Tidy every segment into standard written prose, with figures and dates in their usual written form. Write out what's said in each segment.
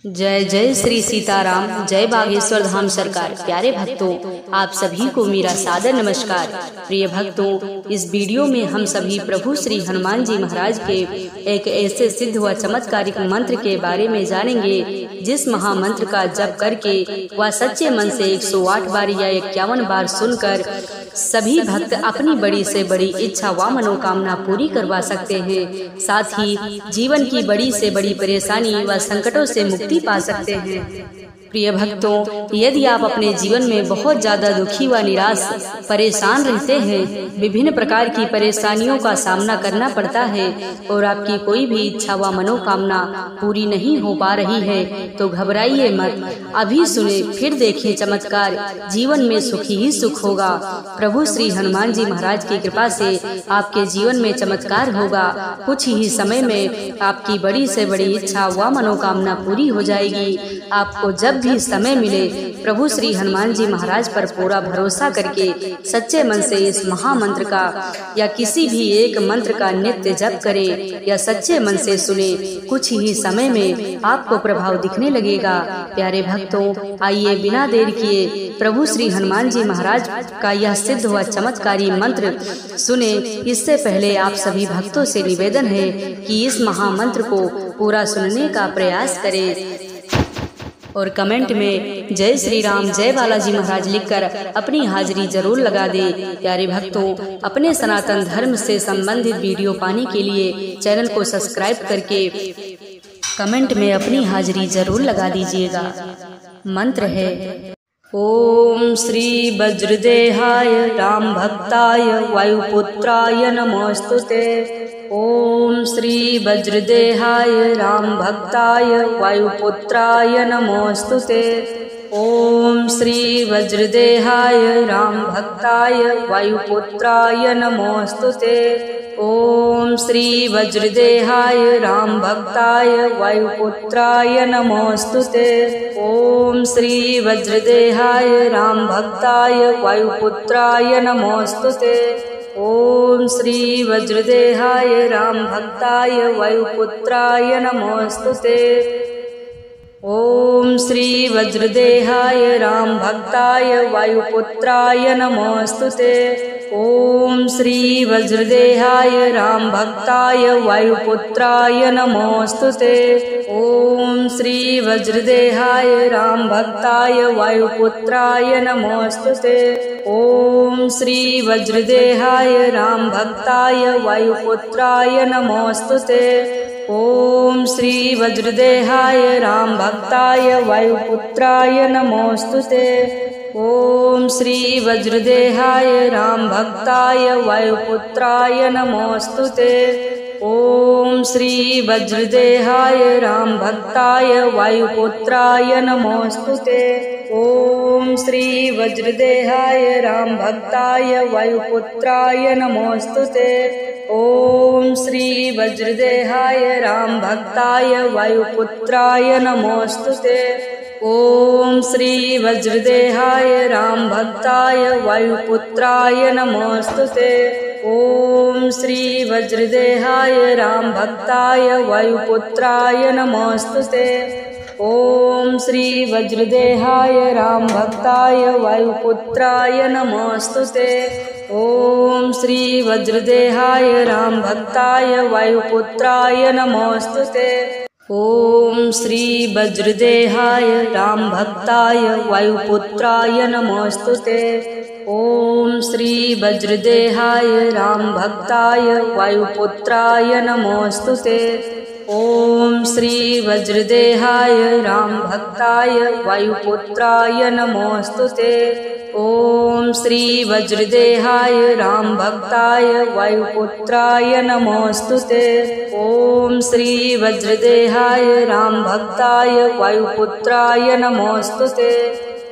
जय जय श्री सीताराम, जय बागेश्वर धाम सरकार। प्यारे भक्तों, आप सभी को मेरा सादर नमस्कार। प्रिय भक्तों, इस वीडियो में हम सभी प्रभु श्री हनुमान जी महाराज के एक ऐसे सिद्ध व चमत्कारिक मंत्र के बारे में जानेंगे जिस महामंत्र का जप करके व सच्चे मन से 108 बार या 51 बार सुनकर सभी भक्त अपनी बड़ी से बड़ी इच्छा व मनोकामना पूरी करवा सकते हैं। साथ ही जीवन की बड़ी से बड़ी परेशानी व संकटों से मुक्ति पा सकते हैं। प्रिय भक्तों, यदि आप अपने जीवन में बहुत ज्यादा दुखी व निराश परेशान रहते हैं, विभिन्न प्रकार की परेशानियों का सामना करना पड़ता है और आपकी कोई भी इच्छा व मनोकामना पूरी नहीं हो पा रही है, तो घबराइए मत। अभी सुने फिर देखें चमत्कार, जीवन में सुखी ही सुख होगा। प्रभु श्री हनुमान जी महाराज की कृपा से आपके जीवन में चमत्कार होगा। कुछ ही समय में आपकी बड़ी से बड़ी इच्छा व मनोकामना पूरी हो जाएगी। आपको जब भी समय मिले प्रभु श्री हनुमान जी महाराज पर पूरा भरोसा करके सच्चे मन से इस महामंत्र का या किसी भी एक मंत्र का नित्य जप करें या सच्चे मन से सुने। कुछ ही समय में आपको प्रभाव दिखने लगेगा। प्यारे भक्तों, आइए बिना देर किए प्रभु श्री हनुमान जी महाराज का यह सिद्ध व चमत्कारी मंत्र सुने। इससे पहले आप सभी भक्तों से निवेदन है कि इस महामंत्र को पूरा सुनने का प्रयास करें और कमेंट में जय श्री राम, जय बालाजी महाराज लिखकर अपनी हाजिरी जरूर लगा दे। प्यारे भक्तों, अपने सनातन धर्म से संबंधित वीडियो पाने के लिए चैनल को सब्सक्राइब करके कमेंट में अपनी हाजिरी जरूर लगा दीजिएगा। मंत्र है ओम श्री वज्रदेहाय राम भक्ताय वायुपुत्राय नमोस्तुते। ओम श्री वज्रदेहाय राम भक्ताय वायुपुत्राय नमोस्तुते। ओम श्री वज्रदेहाय राम भक्ताय वायुपुत्राय नमोस्तुते। ओम श्री वज्रदेहाय राम भक्ताय वायुपुत्राय नमोस्तुते। ओम श्री वज्रदेहाय राम भक्ताय वायुपुत्राय नमोस्तुते। ओम श्री वज्रदेहाय राम भक्ताय वायुपुत्राय नमोस्तुते। ओम श्री वज्रदेहाय राम भक्ताय वायुपुत्राय नमोस्तुते। ओम श्री वज्रदेहाय राम भक्ताय वायुपुत्राय नमोस्तुते। ओम श्री वज्रदेहाय राम भक्ताय वायुपुत्राय नमोस्तुते। ओम श्री वज्रदेहाय राम भक्ताय वायुपुत्राय नमोस्तुते। ओम श्री वज्रदेहाय राम भक्ताय वायुपुत्राय नमोस्तुते। ओम श्री वज्रदेहाय राम भक्ताय वायुपुत्राय नमोस्तुते। ओम श्री वज्रदेहाय राम भक्ताय वायुपुत्राय नमोस्तुते। ओम श्री वज्रदेहाय राम भक्ताय वायुपुत्राय नमोस्तुते। ओम श्री वज्रदेहाय राम भक्ताय वायुपुत्राय नमोस्तुते। ओम श्री वज्रदेहाय राम भक्ताय वायुपुत्राय नमोस्तुते। ओम श्री वज्रदेहाय राम भक्ताय वायुपुत्राय नमोस्तुते। ओम श्री वज्रदेहाय राम भक्ताय वायुपुत्राय नमोस्तुते। ओम श्री वज्रदेहाय राम भक्ताय वायुपुत्राय नमोस्तुते। ओम श्री वज्रदेहाय राम भक्ताय वायुपुत्राय नमोस्तुते। ओम श्री वज्रदेहाय राम भक्ताय वायुपुत्राय नमोस्तुते। ओम श्री वज्रदेहाय राम भक्ताय वायुपुत्राय नमोस्तुते। ओम श्री वज्रदेहाय राम भक्ताय वायुपुत्राय नमोस्तुते। ओम श्री वज्रदेहाय राम भक्ताय वायुपुत्राय नमोस्तुते।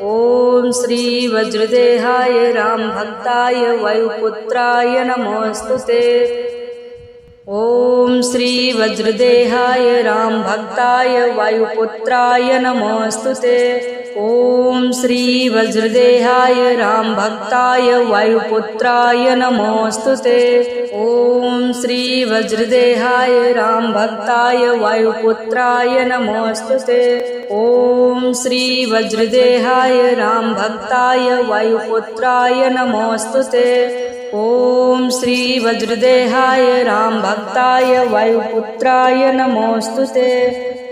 ओम श्री वज्रदेहाय राम भक्ताय वायुपुत्राय नमोस्तुते। ॐ श्री वज्रदेहाय राम भक्ताय वायुपुत्राय नमोस्तुते। ॐ श्री वज्रदेहाय राम भक्ताय वायुपुत्राय नमोस्तुते। ॐ श्री वज्रदेहाय राम भक्ताय वायुपुत्राय नमोस्तुते। ॐ श्री वज्रदेहाय राम भक्ताय वायुपुत्राय नमोस्तुते। ॐ श्री वज्रदेहाय राम भक्ताय वायुपुत्राय नमोस्तुते।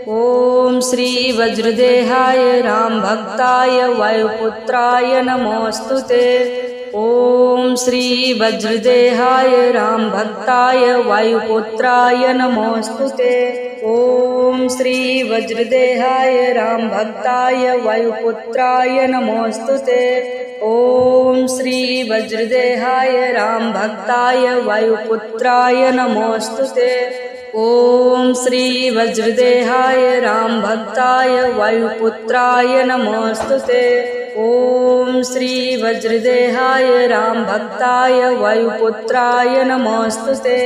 ॐ श्री वज्रदेहाय राम भक्ताय वायुपुत्राय नमोस्तुते। ॐ श्री वज्रदेहाय राम भक्ताय वायुपुत्राय नमोस्तुते। ॐ श्री वज्रदेहाय राम भक्ताय वायुपुत्राय नमोस्तुते। ॐ श्री वज्रदेहाय राम भक्ताय वायुपुत्राय नमोस्तुते। ॐ श्री वज्रदेहाय राम भक्ताय वायुपुत्राय नमोस्तुते। ॐ श्री वज्रदेहाय राम भक्ताय वायुपुत्राय नमोस्तुते।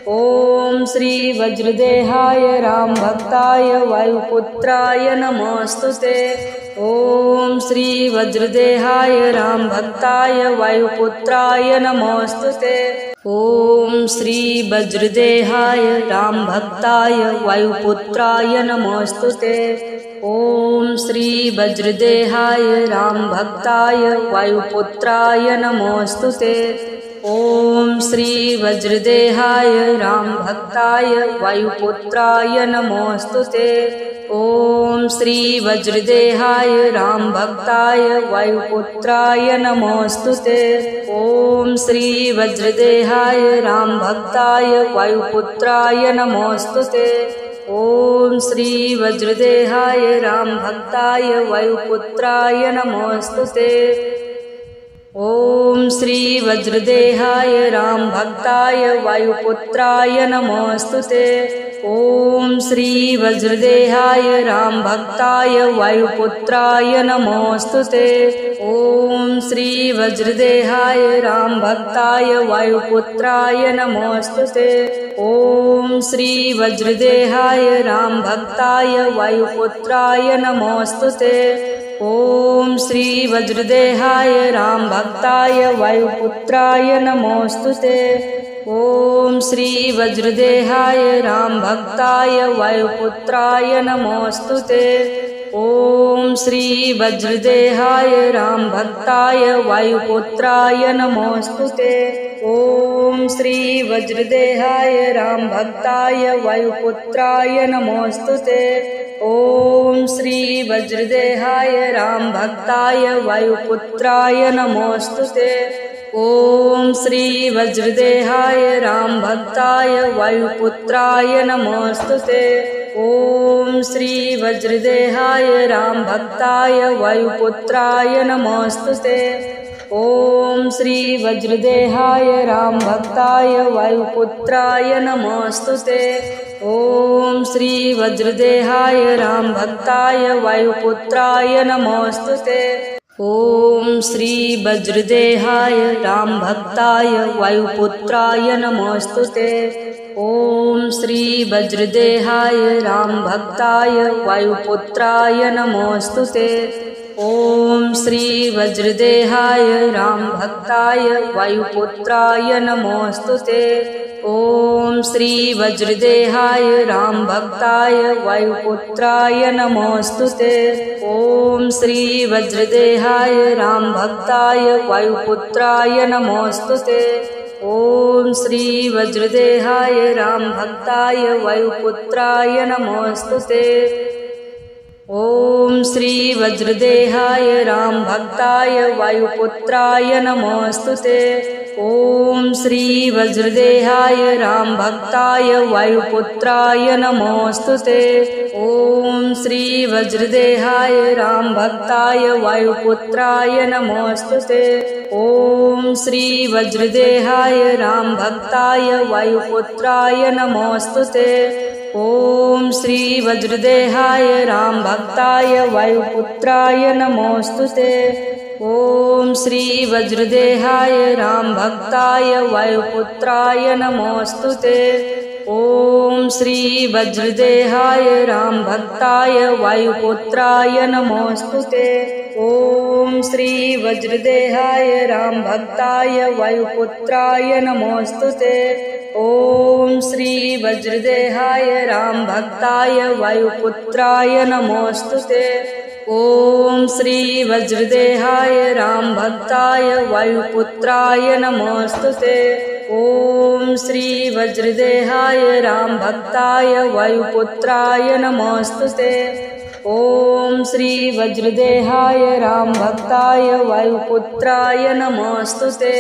ॐ श्री वज्रदेहाय राम भक्ताय वायुपुत्राय नमोस्तुते। ॐ श्री वज्रदेहाय राम भक्ताय वायुपुत्राय नमोस्तुते। ॐ श्री वज्रदेहाय राम भक्ताय वायुपुत्राय नमोस्तुते। ॐ श्री वज्रदेहाय राम भक्ताय वायुपुत्राय नमोस्तुते। ॐ श्री वज्रदेहाय राम भक्ताय वायुपुत्राय नमोस्तुते। ॐ श्री वज्रदेहाय राम भक्ताय वायुपुत्राय नमोस्तुते। ॐ श्री वज्रदेहाय राम भक्ताय वायुपुत्राय नमोस्तुते। ॐ श्री वज्रदेहाय राम भक्ताय वायुपुत्राय नमोस्तुते। ॐ श्री वज्रदेहाय राम भक्ताय वायुपुत्राय नमोस्तुते। ॐ श्री वज्रदेहाय राम भक्ताय वायुपुत्राय नमोस्तुते। ॐ श्री वज्रदेहाय राम भक्ताय वायुपुत्राय नमोस्तुते। ॐ श्री वज्रदेहाय राम भक्ताय वायुपुत्राय नमोस्तुते। ॐ श्री वज्रदेहाय राम भक्ताय वायुपुत्राय नमोस्तुते। ॐ श्री वज्रदेहाय राम भक्ताय वायुपुत्राय नमोस्तुते। ॐ श्री वज्रदेहाय राम भक्ताय वायुपुत्राय नमोस्तुते। ॐ श्री वज्रदेहाय राम भक्ताय वायुपुत्राय नमोस्तुते। ॐ श्री वज्रदेहाय राम भक्ताय वायुपुत्राय नमोस्तुते। ॐ श्री वज्रदेहाय राम भक्ताय वायुपुत्राय नमोस्तुते। ॐ श्री वज्रदेहाय राम भक्ताय वायुपुत्राय नमोस्तुते। ॐ श्री वज्रदेहाय राम भक्ताय वायुपुत्राय नमोस्तुते। ॐ श्री वज्रदेहाय राम भक्ताय वायुपुत्राय नमोस्तुते। ॐ श्री वज्रदेहाय राम भक्ताय वायुपुत्राय नमोस्तुते। ॐ श्री वज्रदेहाय राम भक्ताय वायुपुत्राय नमोस्तुते। ॐ श्री वज्रदेहाय राम भक्ताय वायुपुत्राय नमोस्तुते। ॐ श्री वज्रदेहाय राम भक्ताय वायुपुत्राय नमोस्तुते। ॐ श्री वज्रदेहाय राम भक्ताय वायुपुत्राय नमोस्तुते। ॐ श्री वज्रदेहाय राम भक्ताय वायुपुत्राय नमोस्तुते। ॐ श्री वज्रदेहाय राम भक्ताय वायुपुत्राय नमोस्तुते। ॐ श्री वज्रदेहाय राम भक्ताय वायुपुत्राय नमोस्तुते। ॐ श्री वज्रदेहाय राम भक्ताय वायुपुत्राय नमोस्तुते। ॐ श्री वज्रदेहाय राम भक्ताय वायुपुत्राय नमोस्तुते। ॐ श्री वज्रदेहाय राम भक्ताय वायुपुत्राय नमोस्तुते। ॐ श्री वज्रदेहाय रामभक्ताय वायुपुत्राय नमोऽस्तुते। ॐ श्री वज्रदेहाय रामभक्ताय वायुपुत्राय नमोऽस्तुते। ॐ श्री वज्रदेहाय रामभक्ताय वायुपुत्राय नमोऽस्तुते। ॐ श्री वज्रदेहाय रामभक्ताय वायुपुत्राय नमोऽस्तुते। ॐ श्री वज्रदेहाय रामभक्ताय वायुपुत्राय नमोऽस्तुते। ॐ श्री वज्रदेहाय रामभक्ताय वायुपुत्राय नमोऽस्तुते। ॐ श्री वज्रदेहाय रामभक्ताय वायुपुत्राय नमोऽस्तुते।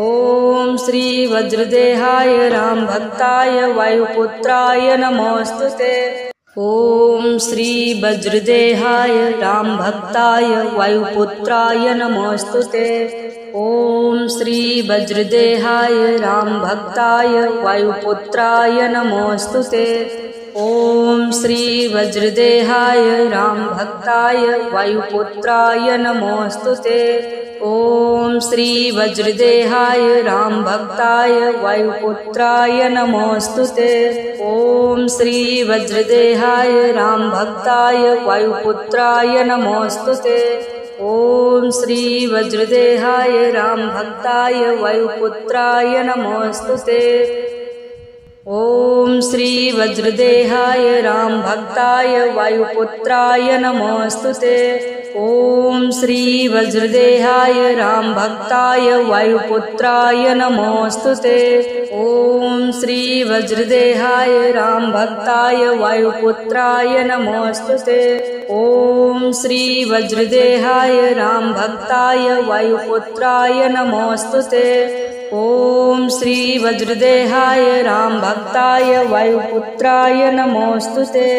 ॐ श्री वज्रदेहाय रामभक्ताय वायुपुत्राय नमोऽस्तुते। ॐ श्री वज्रदेहाय रामभक्ताय वायुपुत्राय नमोऽस्तुते। ॐ श्री वज्रदेहाय रामभक्ताय वायुपुत्राय नमोऽस्तुते। ॐ श्री वज्रदेहाय रामभक्ताय वायुपुत्राय नमोऽस्तुते। ॐ श्री वज्रदेहाय रामभक्ताय वायुपुत्राय नमोऽस्तुते। ॐ श्री वज्रदेहाय रामभक्ताय वायुपुत्राय नमोऽस्तुते। ॐ श्री वज्रदेहाय रामभक्ताय वायुपुत्राय नमोऽस्तुते। ॐ श्री वज्रदेहाय रामभक्ताय वायुपुत्राय नमोऽस्तुते। ॐ श्री वज्रदेहाय रामभक्ताय वायुपुत्राय नमोऽस्तुते। ॐ श्री वज्रदेहाय रामभक्ताय वायुपुत्राय नमोऽस्तुते। ॐ श्री वज्रदेहाय रामभक्ताय वायुपुत्राय नमोऽस्तुते। ॐ श्री वज्रदेहाय रामभक्ताय वायुपुत्राय नमोऽस्तुते।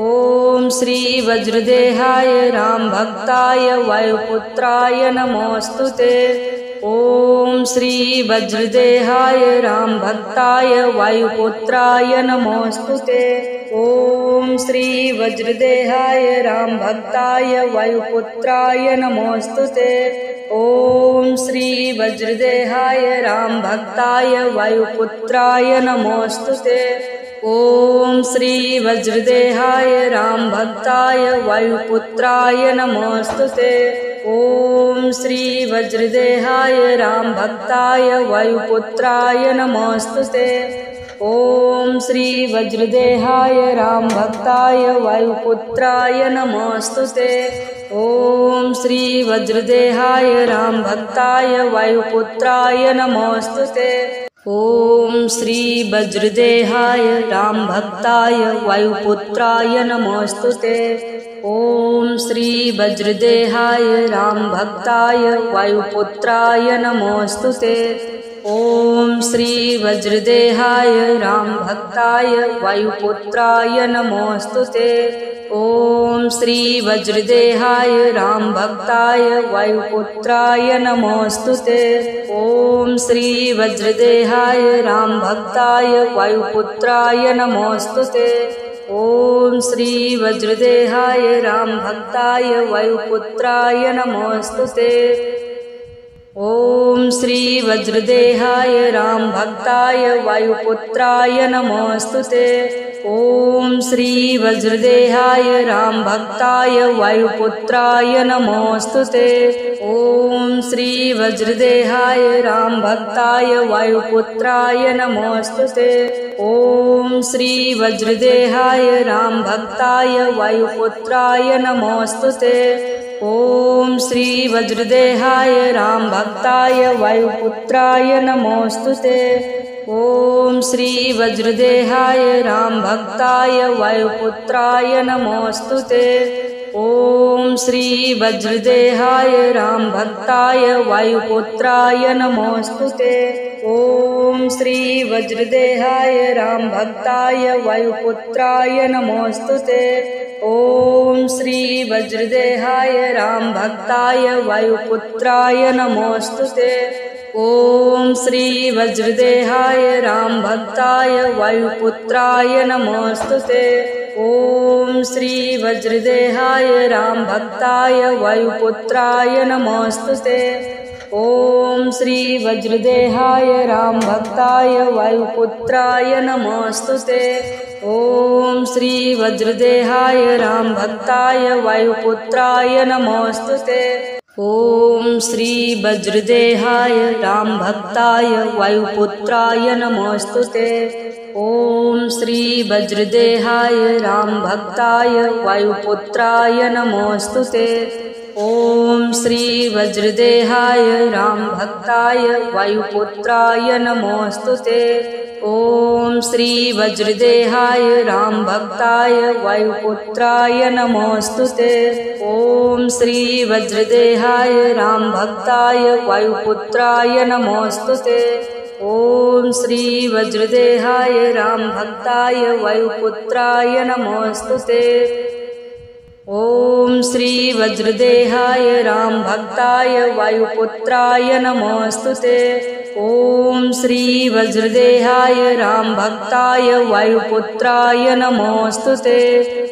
ॐ श्री वज्रदेहाय रामभक्ताय वायुपुत्राय नमोऽस्तुते। ॐ श्री वज्रदेहाय रामभक्ताय वायुपुत्राय नमोऽस्तुते। ॐ श्री वज्रदेहाय रामभक्ताय वायुपुत्राय नमोऽस्तुते। ॐ श्री वज्रदेहाय रामभक्ताय वायुपुत्राय नमोऽस्तुते। ॐ श्री वज्रदेहाय रामभक्ताय वायुपुत्राय नमोऽस्तुते। ॐ श्री वज्रदेहाय रामभक्ताय वायुपुत्राय नमोऽस्तुते। ॐ श्री वज्रदेहाय रामभक्ताय वायुपुत्राय नमोऽस्तुते। ॐ श्री वज्रदेहाय रामभक्ताय वायुपुत्राय नमोऽस्तुते। ॐ श्री वज्रदेहाय रामभक्ताय वायुपुत्राय नमोऽस्तुते। ॐ श्री वज्रदेहाय रामभक्ताय वायुपुत्राय नमोऽस्तुते। ॐ श्री वज्रदेहाय रामभक्ताय वायुपुत्राय नमोऽस्तुते। ॐ श्री वज्रदेहाय रामभक्ताय वायुपुत्राय नमोऽस्तुते। ॐ श्री वज्रदेहाय रामभक्ताय वायुपुत्राय नमोऽस्तुते। ॐ श्री वज्रदेहाय रामभक्ताय वायुपुत्राय नमोऽस्तुते। ॐ श्री वज्रदेहाय रामभक्ताय वायुपुत्राय नमोऽस्तुते। ॐ श्री वज्रदेहाय रामभक्ताय वायुपुत्राय नमोऽस्तुते। ॐ श्री वज्रदेहाय रामभक्ताय वायुपुत्राय नमोऽस्तुते। ॐ श्री वज्रदेहाय रामभक्ताय वायुपुत्राय नमोऽस्तुते। ॐ श्री वज्रदेहाय रामभक्ताय वायुपुत्राय नमोऽस्तुते। ॐ श्री वज्रदेहाय रामभक्ताय वायुपुत्राय नमोऽस्तुते। ॐ श्री वज्रदेहाय रामभक्ताय वायुपुत्राय नमोऽस्तुते। ॐ श्री वज्रदेहाय रामभक्ताय वायुपुत्राय नमोऽस्तुते। ॐ श्री वज्रदेहाय रामभक्ताय वायुपुत्राय नमोऽस्तुते। ॐ श्री वज्रदेहाय रामभक्ताय वायुपुत्राय नमोऽस्तुते। ॐ श्री वज्रदेहाय रामभक्ताय वायुपुत्राय नमोस्तुते। ॐ श्री वज्रदेहाय रामभक्ताय वायुपुत्राय नमोस्तुते। ॐ श्री वज्रदेहाय रामभक्ताय वायुपुत्राय नमोस्तुते। ॐ श्री वज्रदेहाय रामभक्ताय वायुपुत्राय नमोस्तुते। ॐ श्री वज्रदेहाय रामभक्ताय वायुपुत्राय नमोस्तुते। ॐ श्री वज्रदेहाय रामभक्ताय वायुपुत्राय नमोस्तुते। ॐ श्री वज्रदेहाय रामभक्ताय वायुपुत्राय नमोस्तुते। ॐ श्री वज्रदेहाय रामभक्ताय वायुपुत्राय नमोस्तुते। ॐ श्री वज्रदेहाय रामभक्ताय वायुपुत्राय नमोस्तुते। ॐ श्री वज्रदेहाय रामभक्ताय वायुपुत्राय नमोस्तुते। ॐ श्री वज्रदेहाय रामभक्ताय वायुपुत्राय नमोस्तुते।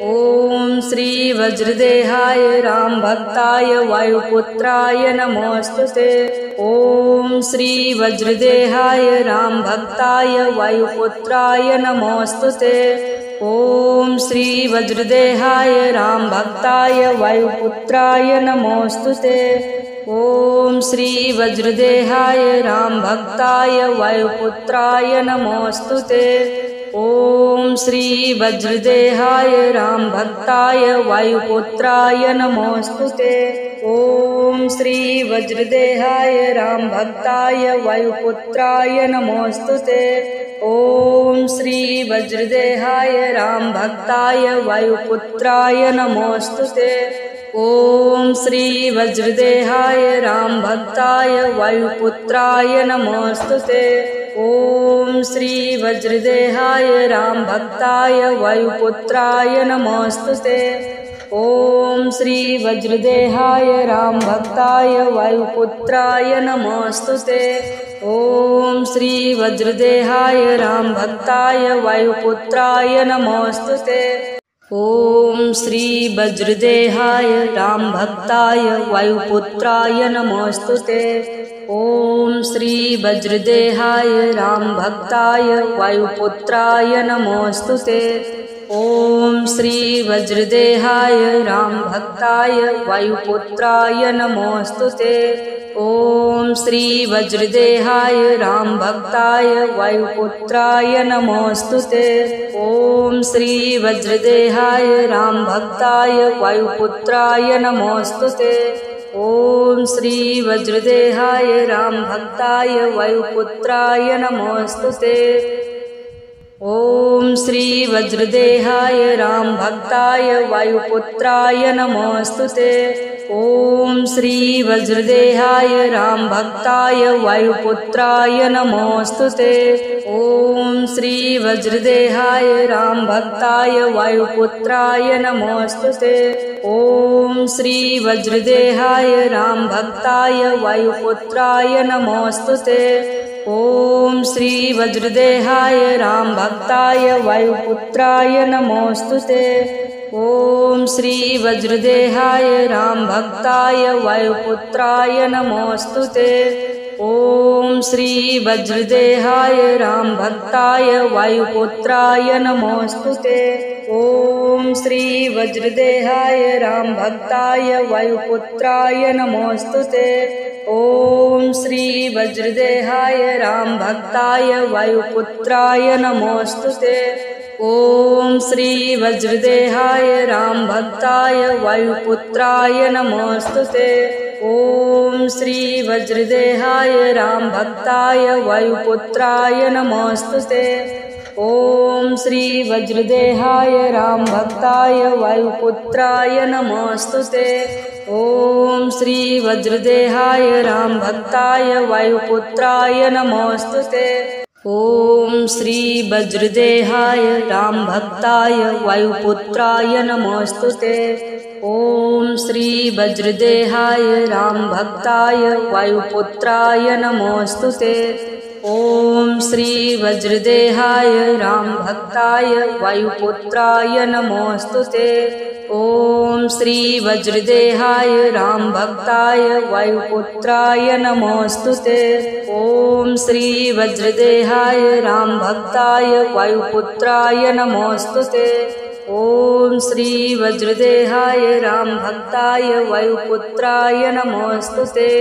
ॐ श्री वज्रदेहाय रामभक्ताय वायुपुत्राय नमोस्तुते। ॐ श्री वज्रदेहाय रामभक्ताय वायुपुत्राय नमोस्तुते। ॐ श्री वज्रदेहाय रामभक्ताय वायुपुत्राय नमोस्तुते। ॐ श्री वज्रदेहाय रामभक्ताय वायुपुत्राय नमोस्तुते। ॐ श्री वज्रदेहाय रामभक्ताय वायुपुत्राय नमोस्तुते। ॐ श्री वज्रदेहाय रामभक्ताय वायुपुत्राय नमोस्तुते। ॐ श्री वज्रदेहाय रामभक्ताय वायुपुत्राय नमोस्तुते। ॐ श्री वज्रदेहाय रामभक्ताय वायुपुत्राय नमोस्तुते। ॐ श्री वज्रदेहाय रामभक्ताय वायुपुत्राय नमोस्तुते। ॐ श्री वज्रदेहाय रामभक्ताय वायुपुत्राय नमोस्तुते। ॐ श्री वज्रदेहाय रामभक्ताय वायुपुत्राय नमोस्तुते। ॐ श्री वज्रदेहाय रामभक्ताय वायुपुत्राय नमोस्तुते। ॐ श्री वज्रदेहाय रामभक्ताय वायुपुत्राय नमोस्तुते। ॐ श्री वज्रदेहाय रामभक्ताय वायुपुत्राय नमोस्तुते। ॐ श्री वज्रदेहाय रामभक्ताय वायुपुत्राय नमोस्तुते। ॐ श्री वज्रदेहाय रामभक्ताय वायुपुत्राय नमोस्तुते। ॐ श्री वज्रदेहाय रामभक्ताय वायुपुत्राय नमोस्तुते। ॐ श्री वज्रदेहाय रामभक्ताय वायुपुत्राय नमोस्तुते। ॐ श्री वज्रदेहाय रामभक्ताय वायुपुत्राय नमोस्तुते। ॐ श्री वज्रदेहाय रामभक्ताय वायुपुत्राय नमोस्तुते। ॐ श्री वज्रदेहाय रामभक्ताय वायुपुत्राय नमोस्तुते। ॐ श्री वज्रदेहाय रामभक्ताय वायुपुत्राय नमोस्तुते। ॐ श्री वज्रदेहाय रामभक्ताय वायुपुत्राय नमोस्तुते। ॐ श्री वज्रदेहाय रामभक्ताय वायुपुत्राय नमोस्तुते। ॐ श्री वज्रदेहाय रामभक्ताय वायुपुत्राय नमोस्तुते। ॐ श्री वज्रदेहाय रामभक्ताय वायुपुत्राय नमोस्तुते। ॐ श्री वज्रदेहाय रामभक्ताय वायुपुत्राय नमोस्तुते। ॐ श्री वज्रदेहाय रामभक्ताय वायुपुत्राय नमोस्तुते। ॐ श्री वज्रदेहाय रामभक्ताय वायुपुत्राय नमोस्तुते। ॐ श्री वज्रदेहाय रामभक्ताय वायुपुत्राय नमोस्तुते। ॐ श्री वज्रदेहाय रामभक्ताय वायुपुत्राय नमोस्तुते। ॐ श्री वज्रदेहाय रामभक्ताय वायुपुत्राय नमोस्तुते। ॐ श्री वज्रदेहाय रामभक्ताय वायुपुत्राय नमोऽस्तुते। ॐ श्री वज्रदेहाय रामभक्ताय वायुपुत्राय नमोऽस्तुते। ॐ श्री वज्रदेहाय रामभक्ताय वायुपुत्राय नमोऽस्तुते। ॐ श्री वज्रदेहाय रामभक्ताय वायुपुत्राय नमोऽस्तुते।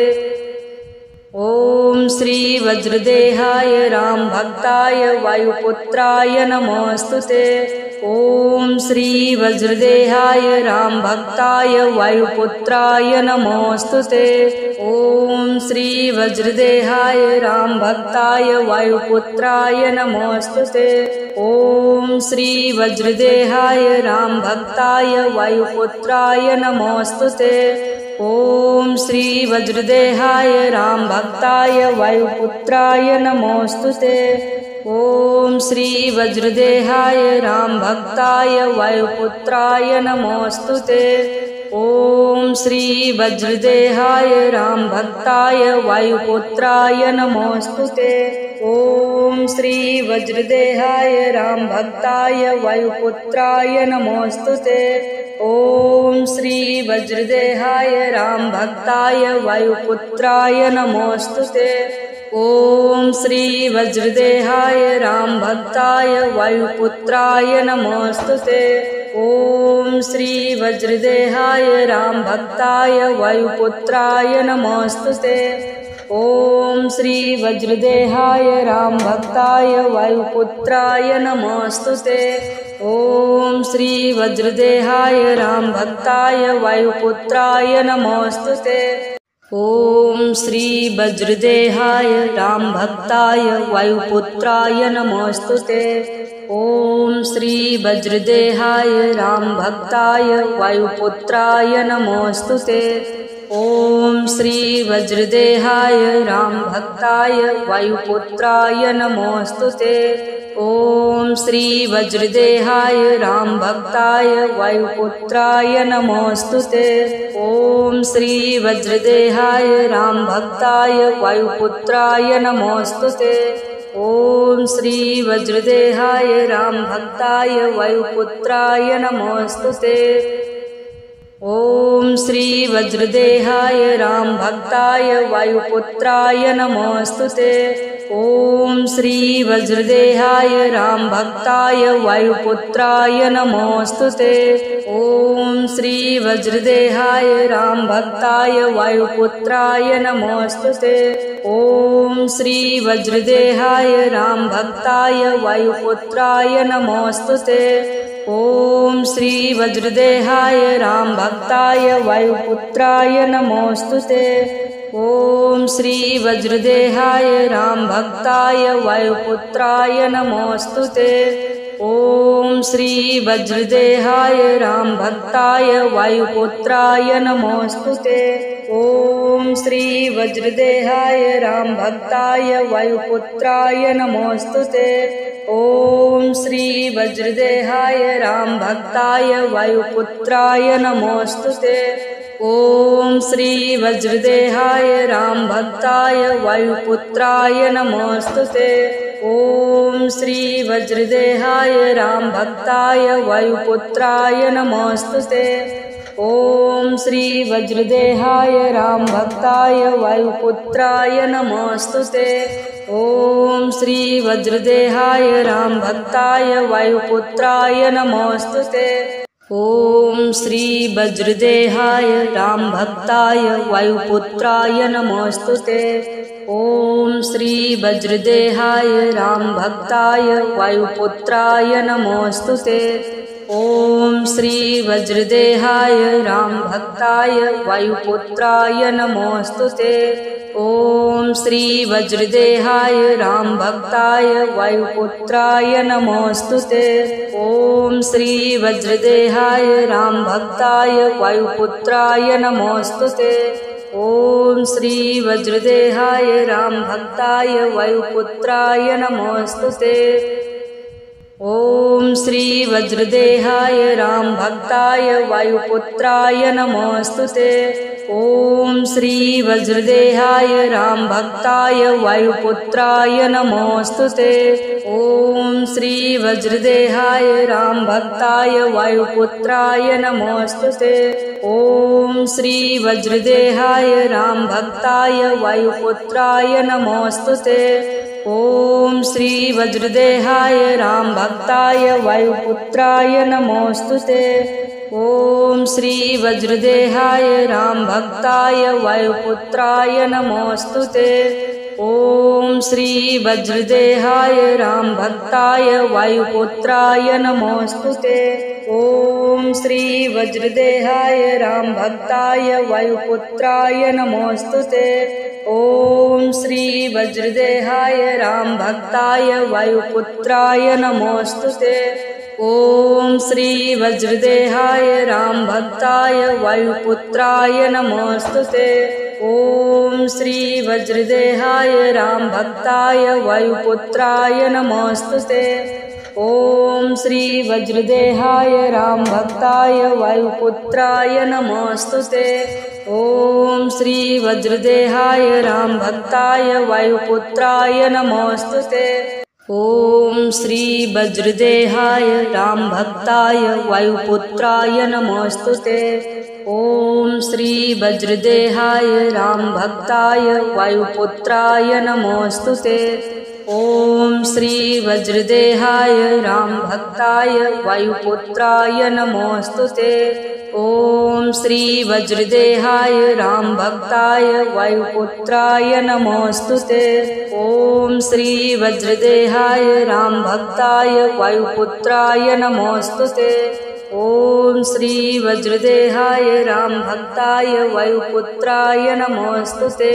ॐ श्री वज्रदेहाय रामभक्ताय वायुपुत्राय नमोऽस्तुते। ॐ श्री वज्रदेहाय रामभक्ताय वायुपुत्राय नमोऽस्तुते। ॐ श्री वज्रदेहाय रामभक्ताय वायुपुत्राय नमोऽस्तुते। ॐ श्री वज्रदेहाय रामभक्ताय वायुपुत्राय नमोऽस्तुते। ॐ श्री वज्रदेहाय रामभक्ताय वायुपुत्राय नमोऽस्तुते। ॐ श्री वज्रदेहाय रामभक्ताय वायुपुत्राय नमोऽस्तुते। ॐ श्री वज्रदेहाय रामभक्ताय वायुपुत्राय नमोऽस्तुते। ॐ श्री वज्रदेहाय रामभक्ताय वायुपुत्राय नमोऽस्तुते। ॐ श्री वज्रदेहाय रामभक्ताय वायुपुत्राय नमोऽस्तुते। ॐ श्री वज्रदेहाय रामभक्ताय वायुपुत्राय नमोऽस्तुते। ॐ श्री वज्रदेहाय रामभक्ताय वायुपुत्राय नमोऽस्तुते। ॐ श्री वज्रदेहाय रामभक्ताय वायुपुत्राय नमोऽस्तुते। ॐ श्री वज्रदेहाय रामभक्ताय वायुपुत्राय नमोऽस्तुते। ॐ श्री वज्रदेहाय रामभक्ताय वायुपुत्राय नमोऽस्तुते। ॐ श्री वज्रदेहाय रामभक्ताय वायुपुत्राय नमोऽस्तुते। ॐ श्री वज्रदेहाय रामभक्ताय वायुपुत्राय नमोऽस्तुते। ॐ श्री वज्रदेहाय रामभक्ताय वायुपुत्राय नमोऽस्तुते। ॐ श्री वज्रदेहाय रामभक्ताय वायुपुत्राय नमोऽस्तुते। ॐ श्री वज्रदेहाय रामभक्ताय वायुपुत्राय नमोऽस्तुते। ॐ श्री वज्रदेहाय रामभक्ताय वायुपुत्राय नमोऽस्तुते। ॐ श्री वज्रदेहाय रामभक्ताय वायुपुत्राय नमोऽस्तुते। ॐ श्री वज्रदेहाय रामभक्ताय वायुपुत्राय नमोऽस्तुते। ॐ श्री वज्रदेहाय रामभक्ताय वायुपुत्राय नमोऽस्तुते। ॐ श्री वज्रदेहाय रामभक्ताय वायुपुत्राय नमोऽस्तुते। ॐ श्री वज्रदेहाय रामभक्ताय वायुपुत्राय नमोऽस्तुते। ॐ श्री वज्रदेहाय रामभक्ताय वायुपुत्राय नमोऽस्तुते। ॐ श्री वज्रदेहाय रामभक्ताय वायुपुत्राय नमोऽस्तुते। ॐ श्री वज्रदेहाय रामभक्ताय वायुपुत्राय नमोऽस्तुते। ॐ श्री वज्रदेहाय रामभक्ताय वायुपुत्राय नमोऽस्तुते। ॐ श्री वज्रदेहाय रामभक्ताय वायुपुत्राय नमोऽस्तुते। ॐ श्री वज्रदेहाय रामभक्ताय वायुपुत्राय नमोऽस्तुते। ॐ श्री वज्रदेहाय रामभक्ताय वायुपुत्राय नमोऽस्तुते। ॐ श्री वज्रदेहाय रामभक्ताय वायुपुत्राय नमोऽस्तुते। ॐ श्री वज्रदेहाय रामभक्ताय वायुपुत्राय नमोऽस्तुते। ॐ श्री वज्रदेहाय रामभक्ताय वायुपुत्राय नमोऽस्तुते। ॐ श्री वज्रदेहाय रामभक्ताय वायुपुत्राय नमोऽस्तुते। ॐ श्री वज्रदेहाय रामभक्ताय वायुपुत्राय नमोऽस्तुते। ॐ श्री वज्रदेहाय रामभक्ताय वायुपुत्राय नमोऽस्तुते। ॐ श्री वज्रदेहाय राम भक्ताय वायुपुत्राय नमोस्तुते। ॐ श्री वज्रदेहाय राम भक्ताय वायुपुत्राय नमोस्तुते। ॐ श्री वज्रदेहाय राम भक्ताय वायुपुत्राय नमोस्तुते। ॐ श्री वज्रदेहाय राम भक्ताय वायुपुत्राय नमोस्तुते। ॐ श्री वज्रदेहाय राम भक्ताय वायुपुत्राय नमोस्तुते। ॐ श्री वज्रदेहाय राम भक्ताय वायुपुत्राय नमोस्तुते। ॐ श्री वज्रदेहाय राम भक्ताय वायुपुत्राय नमोस्तुते। ॐ श्री वज्रदेहाय राम भक्ताय वायुपुत्राय नमोस्तुते। ॐ श्री वज्रदेहाय राम भक्ताय वायुपुत्राय नमोस्तुते। ॐ श्री वज्रदेहाय राम भक्ताय वायुपुत्राय नमोस्तुते। ॐ श्री वज्रदेहाय राम भक्ताय वायुपुत्राय नमोस्तुते। ॐ श्री वज्रदेहाय राम भक्ताय वायुपुत्राय नमोस्तुते। ॐ श्री वज्रदेहाय राम भक्ताय वायुपुत्राय नमोस्तुते। ॐ श्री वज्रदेहाय राम भक्ताय वायुपुत्राय नमोस्तुते। ॐ श्री वज्रदेहाय राम भक्ताय वायुपुत्राय नमोस्तुते। ॐ श्री वज्रदेहाय राम भक्ताय वायुपुत्राय नमोस्तुते। ॐ श्री वज्रदेहाय राम भक्ताय वायुपुत्राय नमोस्तुते। ॐ श्री वज्रदेहाय राम भक्ताय वायुपुत्राय नमोस्तुते। ॐ श्री वज्रदेहाय राम भक्ताय वायुपुत्राय नमोस्तुते।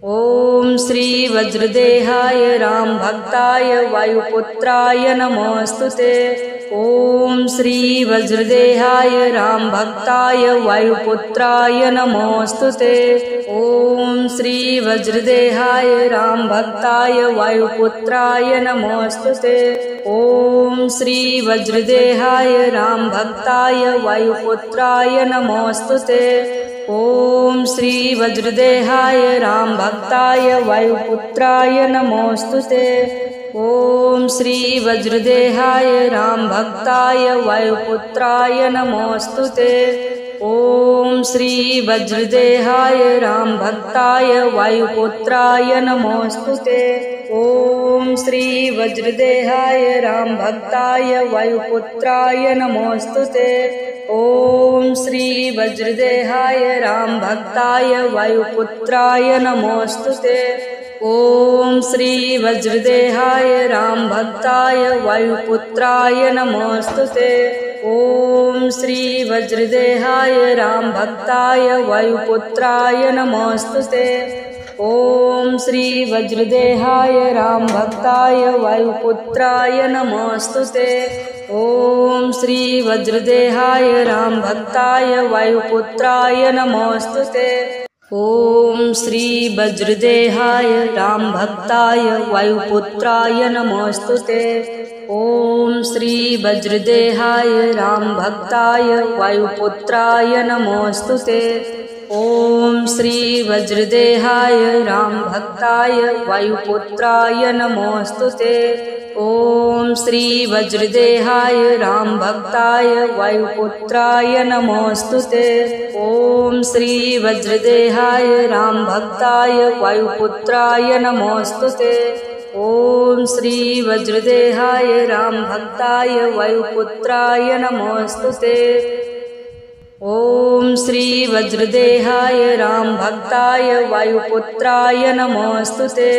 ॐ श्री वज्रदेहाय राम भक्ताय वायुपुत्राय नमोस्तुते। ॐ श्री वज्रदेहाय राम भक्ताय वायुपुत्राय नमोस्तुते। ॐ श्री वज्रदेहाय राम भक्ताय वायुपुत्राय नमोस्तुते। ॐ श्री वज्रदेहाय राम भक्ताय वायुपुत्राय नमोस्तुते। ॐ श्री वज्रदेहाय राम भक्ताय वायुपुत्राय नमोस्तुते। ॐ श्री वज्रदेहाय राम भक्ताय वायुपुत्राय नमोस्तुते। ॐ श्री वज्रदेहाय राम भक्ताय वायुपुत्राय नमोस्तुते। ॐ श्री वज्रदेहाय राम भक्ताय वायुपुत्राय नमोस्तुते। ॐ श्री वज्रदेहाय राम भक्ताय वायुपुत्राय नमोस्तुते। ॐ श्री वज्रदेहाय राम भक्ताय वायुपुत्राय नमोस्तुते। ॐ श्री वज्रदेहाय राम भक्ताय वायुपुत्राय नमोस्तुते। ॐ श्री वज्रदेहाय राम भक्ताय वायुपुत्राय नमोस्तुते। ॐ श्री वज्रदेहाय राम भक्ताय वायुपुत्राय नमोस्तुते। ॐ श्री वज्रदेहाय राम भक्ताय वायुपुत्राय नमोस्तुते। ॐ श्री वज्रदेहाय राम भक्ताय वायुपुत्राय नमोस्तुते। ॐ श्री वज्रदेहाय राम भक्ताय वायुपुत्राय नमोस्तुते। ॐ श्री वज्रदेहाय राम भक्ताय वायुपुत्राय नमोस्तुते। ॐ श्री वज्रदेहाय राम भक्ताय वायुपुत्राय नमोस्तुते। ॐ श्री वज्रदेहाय राम भक्ताय वायुपुत्राय नमोस्तुते। ॐ श्री वज्रदेहाय राम भक्ताय वायुपुत्राय नमोस्तुते।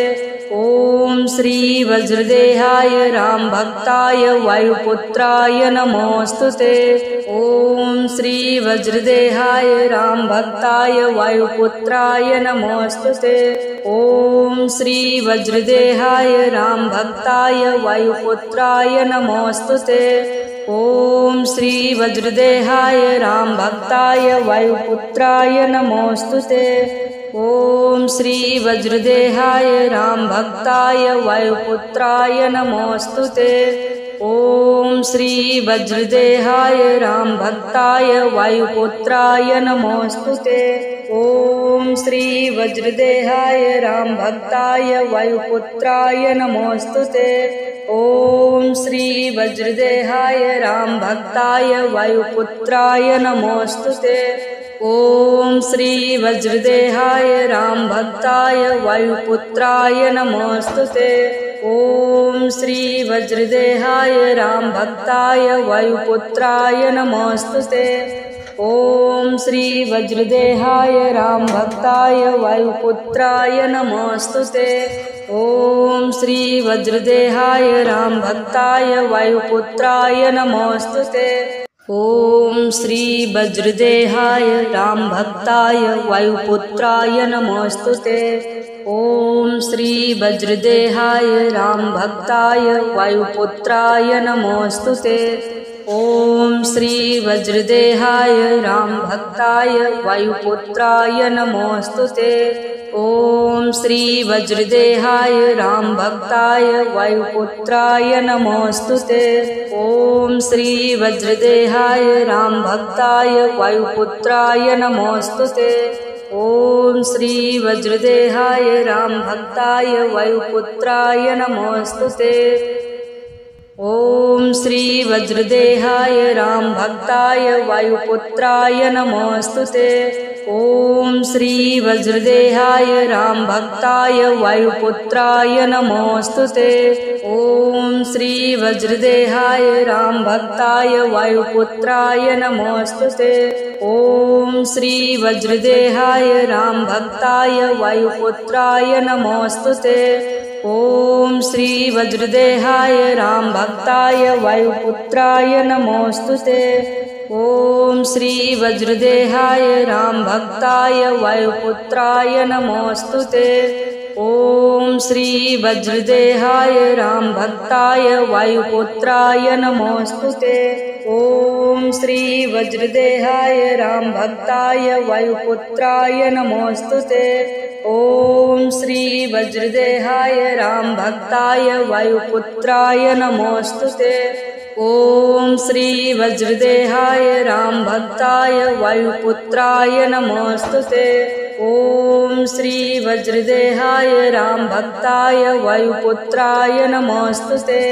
ॐ श्री वज्रदेहाय राम भक्ताय वायुपुत्राय नमोस्तुते। ॐ श्री वज्रदेहाय राम भक्ताय वायुपुत्राय नमोस्तुते। ॐ श्री वज्रदेहाय राम भक्ताय वायुपुत्राय नमोस्तुते। ॐ श्री वज्रदेहाय राम भक्ताय वायुपुत्राय नमोस्तुते। ॐ श्री वज्रदेहाय रामभक्ताय वायुपुत्राय नमोऽस्तुते। ॐ श्री वज्रदेहाय रामभक्ताय वायुपुत्राय नमोऽस्तुते। ॐ श्री वज्रदेहाय रामभक्ताय वायुपुत्राय नमोऽस्तुते। ॐ श्री वज्रदेहाय रामभक्ताय वायुपुत्राय नमोऽस्तुते। ॐ श्री वज्रदेहाय रामभक्ताय वायुपुत्राय नमोऽस्तुते। ॐ श्री वज्रदेहाय रामभक्ताय वायुपुत्राय नमोऽस्तुते। ॐ श्री वज्रदेहाय रामभक्ताय वायुपुत्राय नमोऽस्तुते। ॐ श्री वज्रदेहाय रामभक्ताय वायुपुत्राय नमोऽस्तुते। ॐ श्री वज्रदेहाय रामभक्ताय वायुपुत्राय नमोऽस्तुते। ॐ श्री वज्रदेहाय रामभक्ताय वायुपुत्राय नमोऽस्तुते। ॐ श्री वज्रदेहाय रामभक्ताय वायुपुत्राय नमोऽस्तुते। ॐ श्री वज्रदेहाय रामभक्ताय वायुपुत्राय नमोऽस्तुते। ॐ श्री वज्रदेहाय रामभक्ताय वायुपुत्राय नमोऽस्तुते। ॐ श्री वज्रदेहाय रामभक्ताय वायुपुत्राय नमोऽस्तुते। ॐ श्री वज्रदेहाय रामभक्ताय वायुपुत्राय नमोऽस्तुते। ॐ श्री वज्रदेहाय रामभक्ताय वायुपुत्राय नमोऽस्तुते। ॐ श्री वज्रदेहाय रामभक्ताय वायुपुत्राय नमोऽस्तुते। ॐ श्री वज्रदेहाय रामभक्ताय वायुपुत्राय नमोऽस्तुते। ॐ श्री वज्रदेहाय रामभक्ताय वायुपुत्राय नमोऽस्तुते। ॐ श्री वज्रदेहाय रामभक्ताय वायुपुत्राय नमोऽस्तुते। ॐ श्री वज्रदेहाय रामभक्ताय वायुपुत्राय नमोऽस्तुते। ॐ श्री वज्रदेहाय रामभक्ताय वायुपुत्राय नमोऽस्तुते। ॐ श्री वज्रदेहाय रामभक्ताय वायुपुत्राय नमोऽस्तुते। ॐ श्री वज्रदेहाय रामभक्ताय वायुपुत्राय नमोऽस्तुते। ॐ श्री वज्रदेहाय रामभक्ताय वायुपुत्राय नमोऽस्तुते।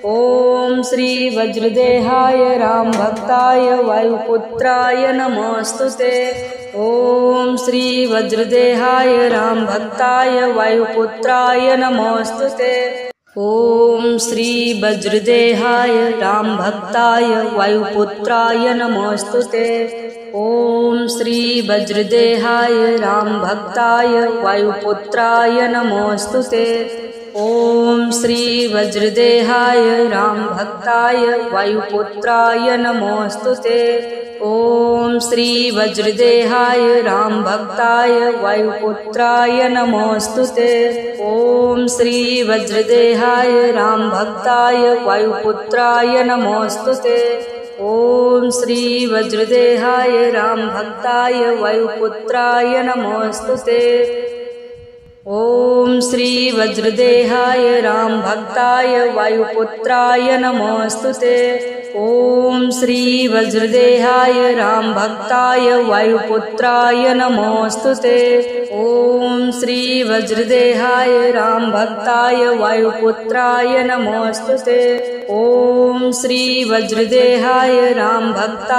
ॐ श्री वज्रदेहाय रामभक्ताय वायुपुत्राय नमोऽस्तुते। ॐ श्री वज्रदेहाय रामभक्ताय वायुपुत्राय नमोऽस्तुते। ॐ श्री वज्रदेहाय रामभक्ताय वायुपुत्राय नमोऽस्तुते। ॐ श्री वज्रदेहाय रामभक्ताय वायुपुत्राय नमोऽस्तुते। ॐ श्री वज्रदेहाय रामभक्ताय वायुपुत्राय नमोऽस्तुते। ॐ श्री वज्रदेहाय रामभक्ताय वायुपुत्राय नमोऽस्तुते। ॐ श्री वज्रदेहाय रामभक्ताय वायुपुत्राय नमोऽस्तुते। ॐ श्री वज्रदेहाय रामभक्ताय वायुपुत्राय नमोऽस्तुते। ॐ श्री वज्रदेहाय रामभक्ताय वायुपुत्राय नमोऽस्तुते। ॐ श्री वज्रदेहाय रामभक्ताय वायुपुत्राय नमोऽस्तुते। ॐ श्री वज्रदेहाय रामभक्ताय वायुपुत्राय नमोऽस्तुते। ॐ श्री वज्रदेहाय रामभक्ताय